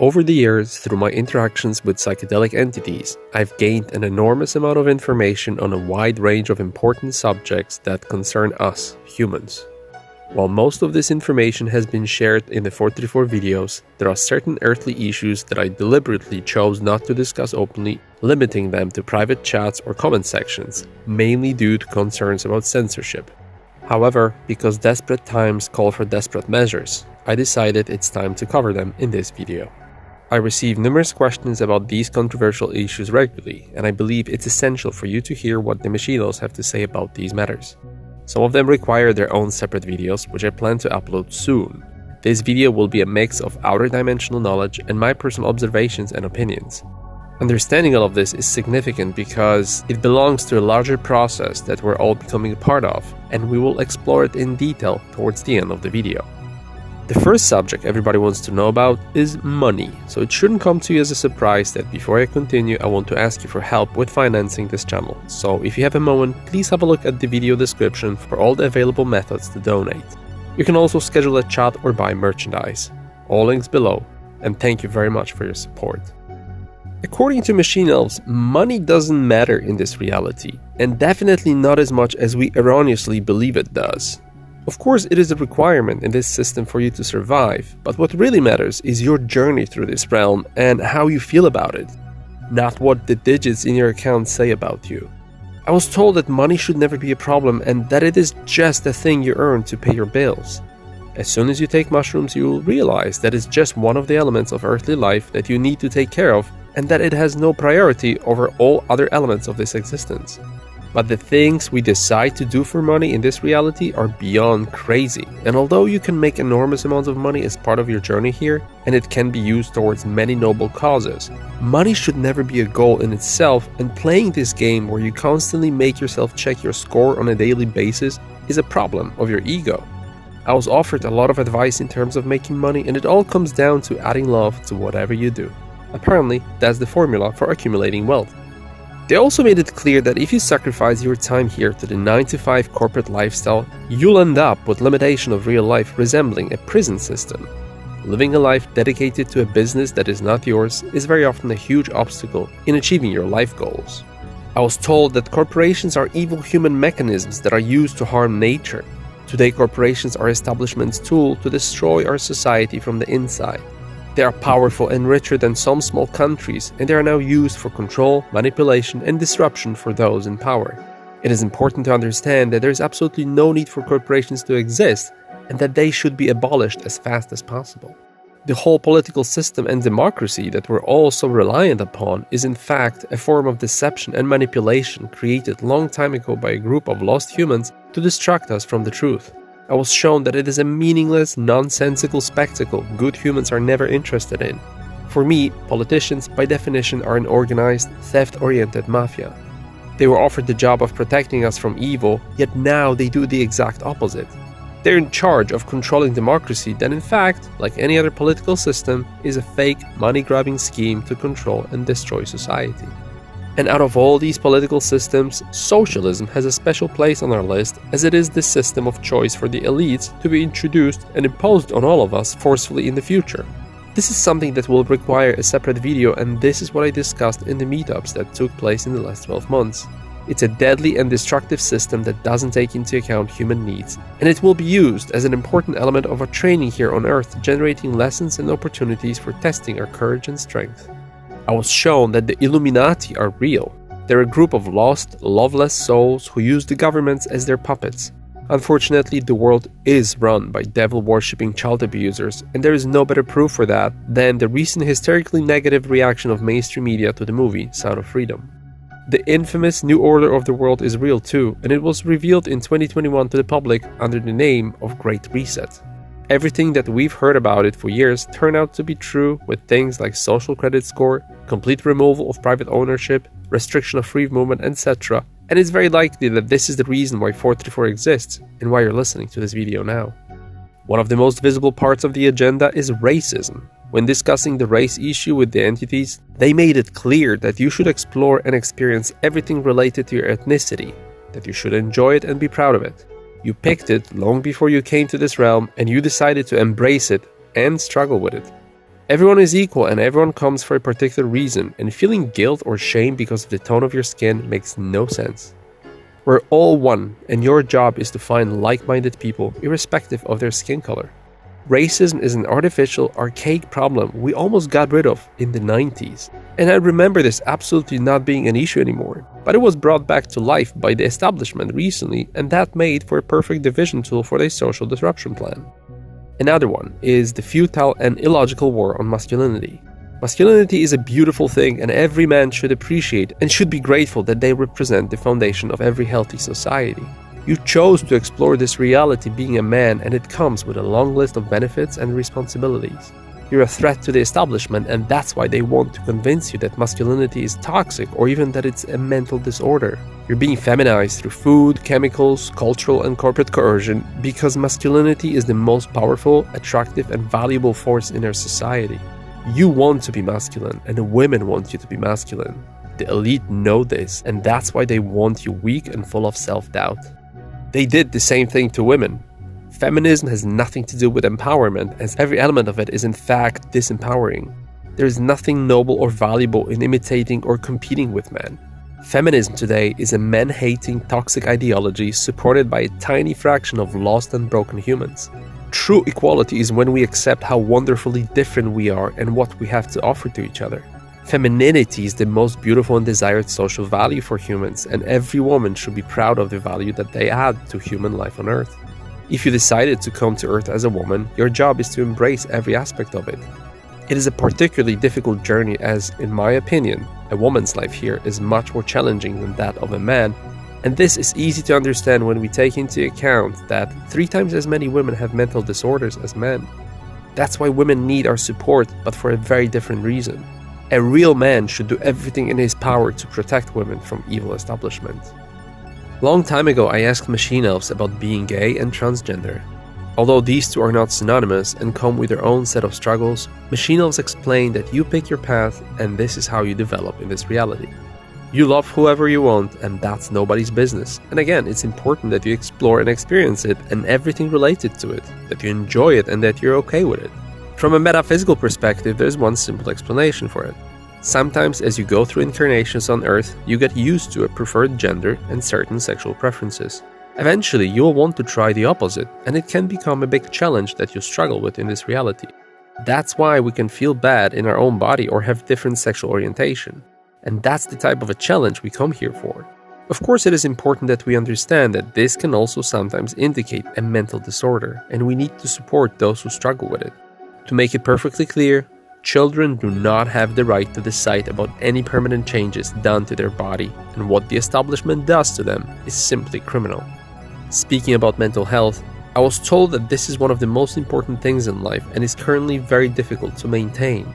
Over the years, through my interactions with psychedelic entities, I've gained an enormous amount of information on a wide range of important subjects that concern us, humans. While most of this information has been shared in the 434 videos, there are certain earthly issues that I deliberately chose not to discuss openly, limiting them to private chats or comment sections, mainly due to concerns about censorship. However, because desperate times call for desperate measures, I decided it's time to cover them in this video. I receive numerous questions about these controversial issues regularly, and I believe it's essential for you to hear what the Machinos have to say about these matters. Some of them require their own separate videos, which I plan to upload soon. This video will be a mix of outer dimensional knowledge and my personal observations and opinions. Understanding all of this is significant because it belongs to a larger process that we're all becoming a part of, and we will explore it in detail towards the end of the video. The first subject everybody wants to know about is money, so it shouldn't come to you as a surprise that before I continue, I want to ask you for help with financing this channel. So if you have a moment, please have a look at the video description for all the available methods to donate. You can also schedule a chat or buy merchandise. All links below, and thank you very much for your support. According to Machine Elves, money doesn't matter in this reality, and definitely not as much as we erroneously believe it does. Of course, it is a requirement in this system for you to survive, but what really matters is your journey through this realm and how you feel about it, not what the digits in your account say about you. I was told that money should never be a problem and that it is just a thing you earn to pay your bills. As soon as you take mushrooms, you will realize that it's just one of the elements of earthly life that you need to take care of and that it has no priority over all other elements of this existence. But the things we decide to do for money in this reality are beyond crazy. And although you can make enormous amounts of money as part of your journey here, and it can be used towards many noble causes, money should never be a goal in itself, and playing this game where you constantly make yourself check your score on a daily basis is a problem of your ego. I was offered a lot of advice in terms of making money, and it all comes down to adding love to whatever you do. Apparently, that's the formula for accumulating wealth. They also made it clear that if you sacrifice your time here to the 9-to-5 corporate lifestyle, you'll end up with limitation of real life resembling a prison system. Living a life dedicated to a business that is not yours is very often a huge obstacle in achieving your life goals. I was told that corporations are evil human mechanisms that are used to harm nature. Today, corporations are establishment's tool to destroy our society from the inside. They are powerful and richer than some small countries, and they are now used for control, manipulation, and disruption for those in power. It is important to understand that there is absolutely no need for corporations to exist, and that they should be abolished as fast as possible. The whole political system and democracy that we're all so reliant upon is in fact a form of deception and manipulation created long time ago by a group of lost humans to distract us from the truth. I was shown that it is a meaningless, nonsensical spectacle good humans are never interested in. For me, politicians by definition are an organized, theft-oriented mafia. They were offered the job of protecting us from evil, yet now they do the exact opposite. They're in charge of controlling democracy that in fact, like any other political system, is a fake, money-grabbing scheme to control and destroy society. And out of all these political systems, socialism has a special place on our list as it is the system of choice for the elites to be introduced and imposed on all of us forcefully in the future. This is something that will require a separate video, and this is what I discussed in the meetups that took place in the last 12 months. It's a deadly and destructive system that doesn't take into account human needs, and it will be used as an important element of our training here on Earth, generating lessons and opportunities for testing our courage and strength. I was shown that the Illuminati are real. They're a group of lost, loveless souls who use the governments as their puppets. Unfortunately, the world is run by devil-worshipping child abusers, and there is no better proof for that than the recent hysterically negative reaction of mainstream media to the movie Sound of Freedom. The infamous New Order of the World is real too, and it was revealed in 2021 to the public under the name of Great Reset. Everything that we've heard about it for years turned out to be true, with things like social credit score, complete removal of private ownership, restriction of free movement, etc. And it's very likely that this is the reason why 434 exists and why you're listening to this video now. One of the most visible parts of the agenda is racism. When discussing the race issue with the entities, they made it clear that you should explore and experience everything related to your ethnicity, that you should enjoy it and be proud of it. You picked it long before you came to this realm, and you decided to embrace it and struggle with it. Everyone is equal and everyone comes for a particular reason, and feeling guilt or shame because of the tone of your skin makes no sense. We're all one, and your job is to find like-minded people irrespective of their skin color. Racism is an artificial, archaic problem we almost got rid of in the 90s. And I remember this absolutely not being an issue anymore. But it was brought back to life by the establishment recently, and that made for a perfect division tool for their social disruption plan. Another one is the futile and illogical war on masculinity. Masculinity is a beautiful thing, and every man should appreciate and should be grateful that they represent the foundation of every healthy society. You chose to explore this reality being a man, and it comes with a long list of benefits and responsibilities. You're a threat to the establishment, and that's why they want to convince you that masculinity is toxic or even that it's a mental disorder. You're being feminized through food, chemicals, cultural and corporate coercion because masculinity is the most powerful, attractive and valuable force in our society. You want to be masculine, and the women want you to be masculine. The elite know this, and that's why they want you weak and full of self-doubt. They did the same thing to women. Feminism has nothing to do with empowerment, as every element of it is in fact disempowering. There is nothing noble or valuable in imitating or competing with men. Feminism today is a men-hating, toxic ideology supported by a tiny fraction of lost and broken humans. True equality is when we accept how wonderfully different we are and what we have to offer to each other. Femininity is the most beautiful and desired social value for humans, and every woman should be proud of the value that they add to human life on Earth. If you decided to come to Earth as a woman, your job is to embrace every aspect of it. It is a particularly difficult journey as, in my opinion, a woman's life here is much more challenging than that of a man, and this is easy to understand when we take into account that 3 times as many women have mental disorders as men. That's why women need our support, but for a very different reason. A real man should do everything in his power to protect women from evil establishment. Long time ago, I asked machine elves about being gay and transgender. Although these two are not synonymous and come with their own set of struggles, machine elves explain that you pick your path and this is how you develop in this reality. You love whoever you want and that's nobody's business. And again, it's important that you explore and experience it and everything related to it, that you enjoy it and that you're okay with it. From a metaphysical perspective, there's one simple explanation for it. Sometimes as you go through incarnations on Earth, you get used to a preferred gender and certain sexual preferences. Eventually, you'll want to try the opposite, and it can become a big challenge that you struggle with in this reality. That's why we can feel bad in our own body or have different sexual orientation. And that's the type of a challenge we come here for. Of course, it is important that we understand that this can also sometimes indicate a mental disorder, and we need to support those who struggle with it. To make it perfectly clear, children do not have the right to decide about any permanent changes done to their body, and what the establishment does to them is simply criminal. Speaking about mental health, I was told that this is one of the most important things in life and is currently very difficult to maintain.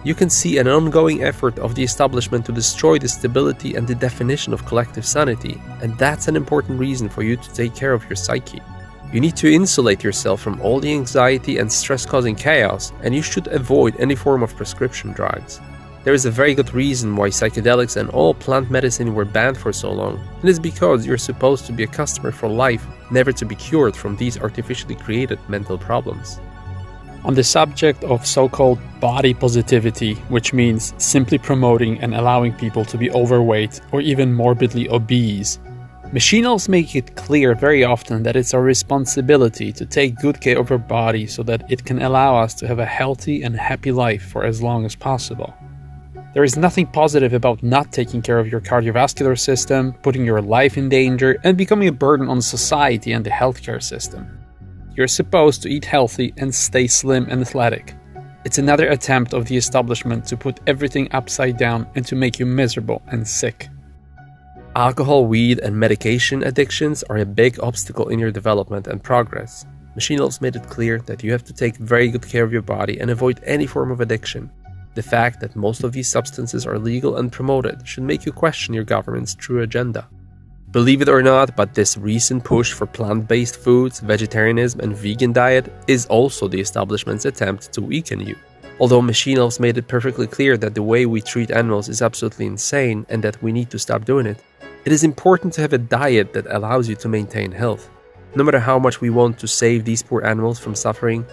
You can see an ongoing effort of the establishment to destroy the stability and the definition of collective sanity, and that's an important reason for you to take care of your psyche. You need to insulate yourself from all the anxiety and stress-causing chaos, and you should avoid any form of prescription drugs. There is a very good reason why psychedelics and all plant medicine were banned for so long, and it's because you're supposed to be a customer for life, never to be cured from these artificially created mental problems. On the subject of so-called body positivity, which means simply promoting and allowing people to be overweight or even morbidly obese, machine elves make it clear very often that it's our responsibility to take good care of our body so that it can allow us to have a healthy and happy life for as long as possible. There is nothing positive about not taking care of your cardiovascular system, putting your life in danger, and becoming a burden on society and the healthcare system. You're supposed to eat healthy and stay slim and athletic. It's another attempt of the establishment to put everything upside down and to make you miserable and sick. Alcohol, weed, and medication addictions are a big obstacle in your development and progress. Machine elves made it clear that you have to take very good care of your body and avoid any form of addiction. The fact that most of these substances are legal and promoted should make you question your government's true agenda. Believe it or not, but this recent push for plant-based foods, vegetarianism, and vegan diet is also the establishment's attempt to weaken you. Although machine elves made it perfectly clear that the way we treat animals is absolutely insane and that we need to stop doing it, it is important to have a diet that allows you to maintain health. No matter how much we want to save these poor animals from suffering,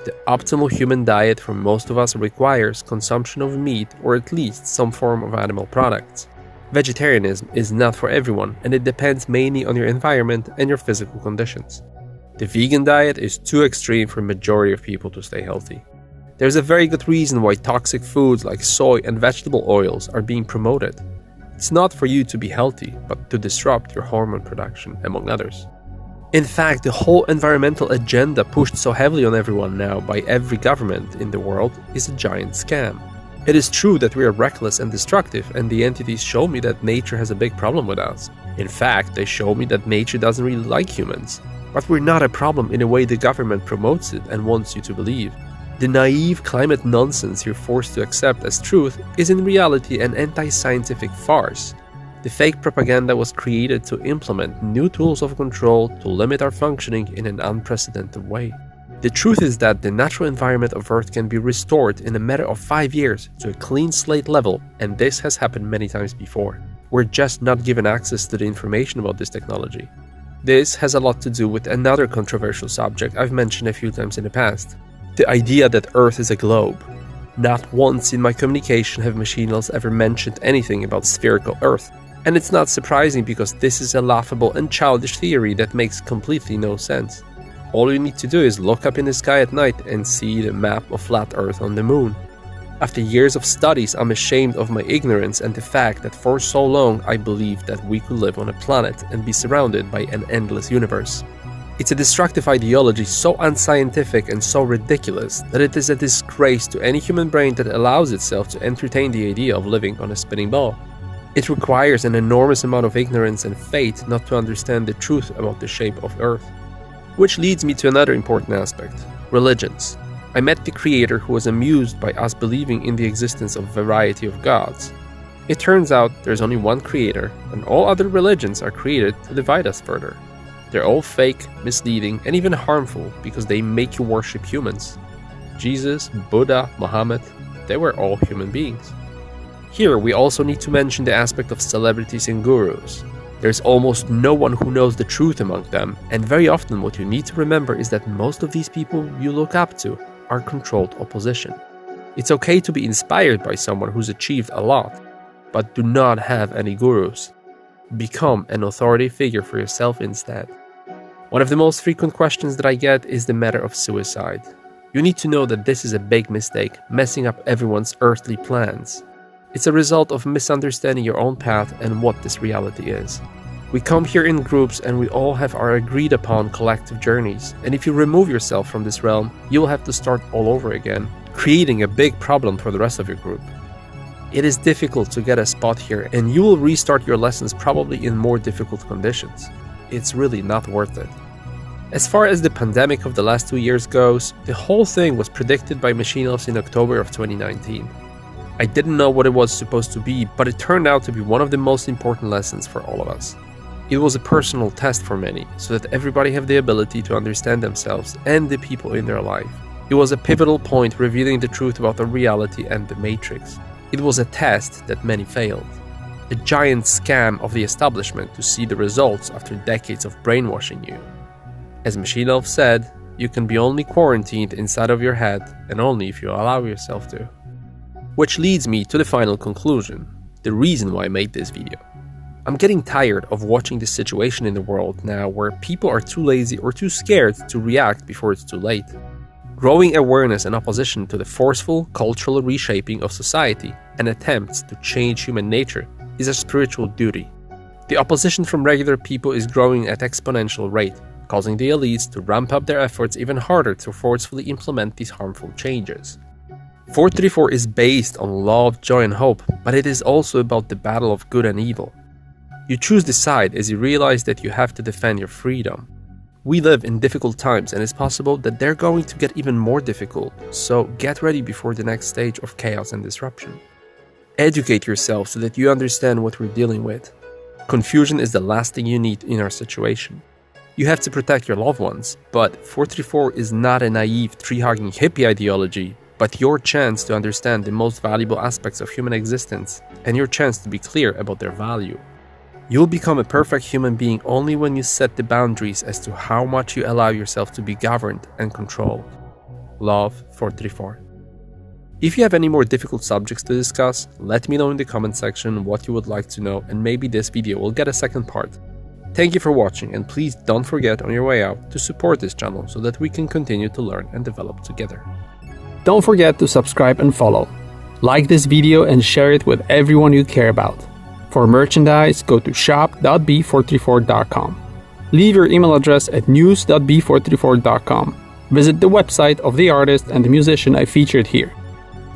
The optimal human diet for most of us requires consumption of meat or at least some form of animal products. Vegetarianism is not for everyone, and it depends mainly on your environment and your physical conditions. The vegan diet is too extreme for a majority of people to stay healthy. There's a very good reason why toxic foods like soy and vegetable oils are being promoted. It's not for you to be healthy, but to disrupt your hormone production, among others. In fact, the whole environmental agenda pushed so heavily on everyone now by every government in the world is a giant scam. It is true that we are reckless and destructive, and the entities show me that nature has a big problem with us. In fact, they show me that nature doesn't really like humans. But we're not a problem in a way the government promotes it and wants you to believe. The naive climate nonsense you're forced to accept as truth is in reality an anti-scientific farce. The fake propaganda was created to implement new tools of control to limit our functioning in an unprecedented way. The truth is that the natural environment of Earth can be restored in a matter of 5 years to a clean slate level, and this has happened many times before. We're just not given access to the information about this technology. This has a lot to do with another controversial subject I've mentioned a few times in the past. The idea that Earth is a globe. Not once in my communication have Machinals ever mentioned anything about spherical Earth. And it's not surprising because this is a laughable and childish theory that makes completely no sense. All you need to do is look up in the sky at night and see the map of flat Earth on the moon. After years of studies, I'm ashamed of my ignorance and the fact that for so long I believed that we could live on a planet and be surrounded by an endless universe. It's a destructive ideology so unscientific and so ridiculous that it is a disgrace to any human brain that allows itself to entertain the idea of living on a spinning ball. It requires an enormous amount of ignorance and faith not to understand the truth about the shape of Earth. Which leads me to another important aspect: religions. I met the creator who was amused by us believing in the existence of a variety of gods. It turns out there's only one creator, and all other religions are created to divide us further. They're all fake, misleading, and even harmful because they make you worship humans. Jesus, Buddha, Muhammad, they were all human beings. Here we also need to mention the aspect of celebrities and gurus. There's almost no one who knows the truth among them, and very often what you need to remember is that most of these people you look up to are controlled opposition. It's okay to be inspired by someone who's achieved a lot, but do not have any gurus. Become an authority figure for yourself instead. One of the most frequent questions that I get is the matter of suicide. You need to know that this is a big mistake, messing up everyone's earthly plans. It's a result of misunderstanding your own path and what this reality is. We come here in groups and we all have our agreed upon collective journeys, and if you remove yourself from this realm, you will have to start all over again, creating a big problem for the rest of your group. It is difficult to get a spot here, and you will restart your lessons probably in more difficult conditions. It's really not worth it. As far as the pandemic of the last 2 years goes, the whole thing was predicted by Machinals in October of 2019. I didn't know what it was supposed to be, but it turned out to be one of the most important lessons for all of us. It was a personal test for many, so that everybody have the ability to understand themselves and the people in their life. It was a pivotal point revealing the truth about the reality and the matrix. It was a test that many failed. A giant scam of the establishment to see the results after decades of brainwashing you. As Machinals said, you can be only quarantined inside of your head, and only if you allow yourself to. Which leads me to the final conclusion, the reason why I made this video. I'm getting tired of watching this situation in the world now where people are too lazy or too scared to react before it's too late. Growing awareness and opposition to the forceful cultural reshaping of society and attempts to change human nature is a spiritual duty. The opposition from regular people is growing at exponential rate, causing the elites to ramp up their efforts even harder to forcefully implement these harmful changes. 434 is based on love, joy and hope, but it is also about the battle of good and evil. You choose the side as you realize that you have to defend your freedom. We live in difficult times and it's possible that they're going to get even more difficult, so get ready before the next stage of chaos and disruption. Educate yourself so that you understand what we're dealing with. Confusion is the last thing you need in our situation. You have to protect your loved ones, but 434 is not a naive tree-hugging hippie ideology, but your chance to understand the most valuable aspects of human existence and your chance to be clear about their value. You'll become a perfect human being only when you set the boundaries as to how much you allow yourself to be governed and controlled. love434. If you have any more difficult subjects to discuss, let me know in the comment section what you would like to know, and maybe this video will get a second part. Thank you for watching, and please don't forget on your way out to support this channel so that we can continue to learn and develop together. Don't forget to subscribe and follow. Like this video and share it with everyone you care about. For merchandise, go to shop.b434.com. Leave your email address at news.b434.com. Visit the website of the artist and the musician I featured here.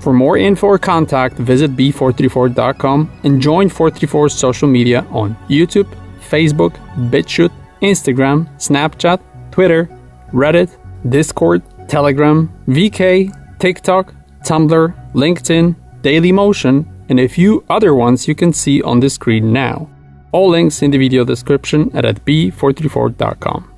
For more info or contact, visit b434.com and join 434's social media on YouTube, Facebook, BitChute, Instagram, Snapchat, Twitter, Reddit, Discord, Telegram, VK, TikTok, Tumblr, LinkedIn, Dailymotion, and a few other ones you can see on the screen now. All links in the video description and at b434.com.